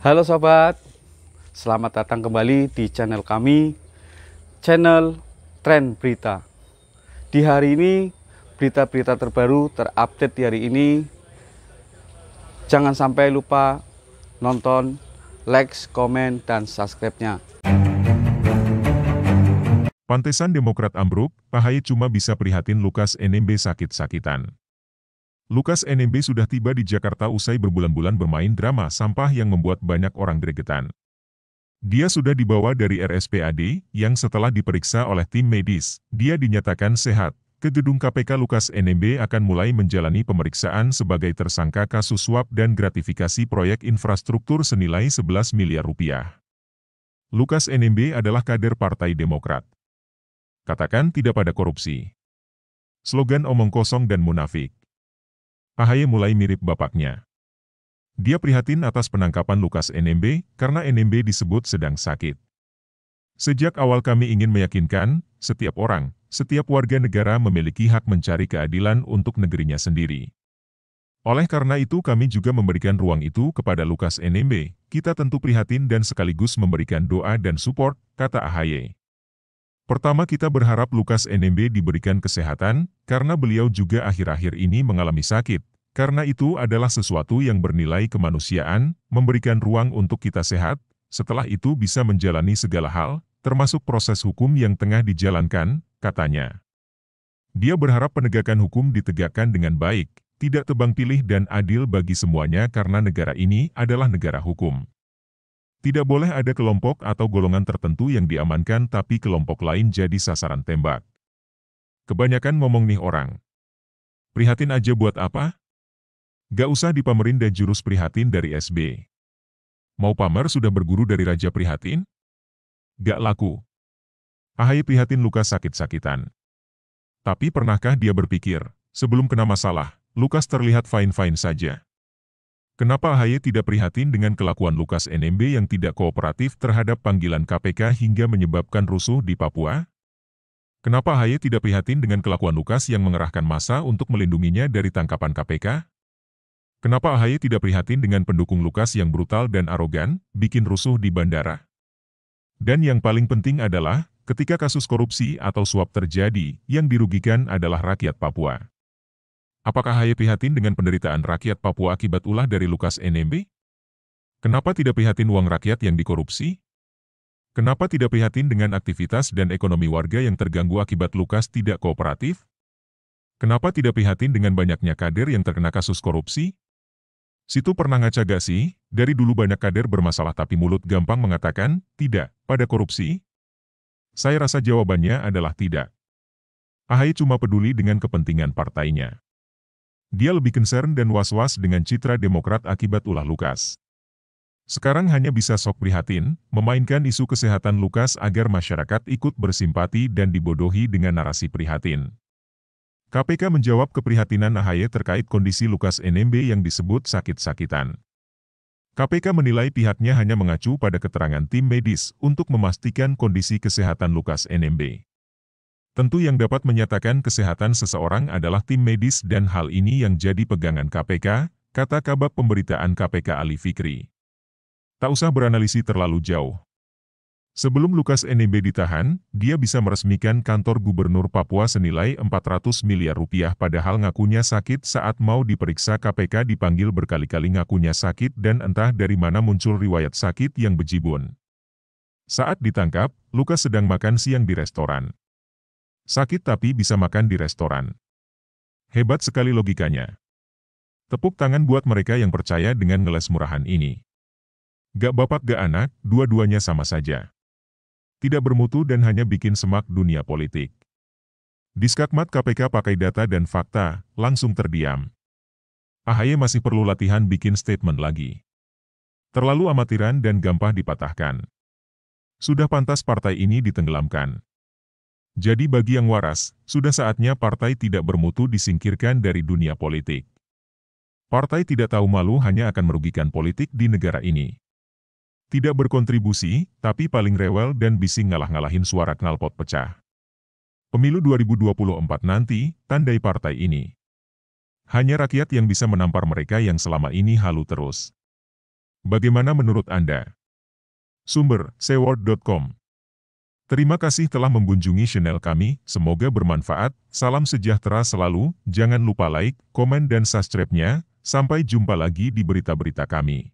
Halo sobat, selamat datang kembali di channel kami, channel Tren Berita. Di hari ini, berita-berita terbaru terupdate di hari ini. Jangan sampai lupa nonton, like, komen, dan subscribe-nya. Pantesan Demokrat ambruk, Ahy cuma bisa prihatin Lukas NMB sakit-sakitan. Lukas NMB sudah tiba di Jakarta usai berbulan-bulan bermain drama sampah yang membuat banyak orang gregetan. Dia sudah dibawa dari RSPAD, yang setelah diperiksa oleh tim medis, dia dinyatakan sehat. Ke gedung KPK Lukas NMB akan mulai menjalani pemeriksaan sebagai tersangka kasus suap dan gratifikasi proyek infrastruktur senilai 11 miliar rupiah. Lukas NMB adalah kader Partai Demokrat. Katakan tidak pada korupsi. Slogan omong kosong dan munafik. Ahy mulai mirip bapaknya. Dia prihatin atas penangkapan Lukas NMB karena NMB disebut sedang sakit. Sejak awal kami ingin meyakinkan, setiap orang, setiap warga negara memiliki hak mencari keadilan untuk negerinya sendiri. Oleh karena itu kami juga memberikan ruang itu kepada Lukas NMB. Kita tentu prihatin dan sekaligus memberikan doa dan support, kata Ahy. Pertama kita berharap Lukas NMB diberikan kesehatan, karena beliau juga akhir-akhir ini mengalami sakit. Karena itu adalah sesuatu yang bernilai kemanusiaan, memberikan ruang untuk kita sehat, setelah itu bisa menjalani segala hal, termasuk proses hukum yang tengah dijalankan, katanya. Dia berharap penegakan hukum ditegakkan dengan baik, tidak tebang pilih dan adil bagi semuanya karena negara ini adalah negara hukum. Tidak boleh ada kelompok atau golongan tertentu yang diamankan tapi kelompok lain jadi sasaran tembak. Kebanyakan ngomong nih orang. Prihatin aja buat apa? Gak usah dipamerin dan jurus prihatin dari SB. Mau pamer sudah berguru dari Raja Prihatin? Gak laku. Ahy prihatin Lukas sakit-sakitan. Tapi pernahkah dia berpikir, sebelum kena masalah, Lukas terlihat fine-fine saja. Kenapa Ahy tidak prihatin dengan kelakuan Lukas NMB yang tidak kooperatif terhadap panggilan KPK hingga menyebabkan rusuh di Papua? Kenapa Ahy tidak prihatin dengan kelakuan Lukas yang mengerahkan massa untuk melindunginya dari tangkapan KPK? Kenapa Ahy tidak prihatin dengan pendukung Lukas yang brutal dan arogan, bikin rusuh di bandara? Dan yang paling penting adalah, ketika kasus korupsi atau suap terjadi, yang dirugikan adalah rakyat Papua. Apakah Ahy prihatin dengan penderitaan rakyat Papua akibat ulah dari Lukas NMB? Kenapa tidak prihatin uang rakyat yang dikorupsi? Kenapa tidak prihatin dengan aktivitas dan ekonomi warga yang terganggu akibat Lukas tidak kooperatif? Kenapa tidak prihatin dengan banyaknya kader yang terkena kasus korupsi? Situ pernah ngaca gak sih, dari dulu banyak kader bermasalah tapi mulut gampang mengatakan, tidak, pada korupsi? Saya rasa jawabannya adalah tidak. Ahy cuma peduli dengan kepentingan partainya. Dia lebih concern dan was-was dengan citra Demokrat akibat ulah Lukas. Sekarang hanya bisa sok prihatin, memainkan isu kesehatan Lukas agar masyarakat ikut bersimpati dan dibodohi dengan narasi prihatin. KPK menjawab keprihatinan Ahy terkait kondisi Lukas NMB yang disebut sakit-sakitan. KPK menilai pihaknya hanya mengacu pada keterangan tim medis untuk memastikan kondisi kesehatan Lukas NMB. Tentu yang dapat menyatakan kesehatan seseorang adalah tim medis dan hal ini yang jadi pegangan KPK, kata Kabag Pemberitaan KPK Ali Fikri. Tak usah beranalisi terlalu jauh. Sebelum Lukas NMB ditahan, dia bisa meresmikan kantor gubernur Papua senilai 400 miliar rupiah padahal ngakunya sakit saat mau diperiksa KPK dipanggil berkali-kali ngakunya sakit dan entah dari mana muncul riwayat sakit yang bejibun. Saat ditangkap, Lukas sedang makan siang di restoran. Sakit tapi bisa makan di restoran. Hebat sekali logikanya. Tepuk tangan buat mereka yang percaya dengan ngeles murahan ini. Gak bapak gak anak, dua-duanya sama saja. Tidak bermutu dan hanya bikin semak dunia politik. Diskakmat KPK pakai data dan fakta, langsung terdiam. Ahy masih perlu latihan bikin statement lagi. Terlalu amatiran dan gampang dipatahkan. Sudah pantas partai ini ditenggelamkan. Jadi bagi yang waras, sudah saatnya partai tidak bermutu disingkirkan dari dunia politik. Partai tidak tahu malu hanya akan merugikan politik di negara ini. Tidak berkontribusi, tapi paling rewel dan bising ngalah-ngalahin suara knalpot pecah. Pemilu 2024 nanti, tandai partai ini. Hanya rakyat yang bisa menampar mereka yang selama ini halu terus. Bagaimana menurut Anda? Sumber, seword.com. Terima kasih telah mengunjungi channel kami, semoga bermanfaat, salam sejahtera selalu, jangan lupa like, komen dan subscribe-nya, sampai jumpa lagi di berita-berita kami.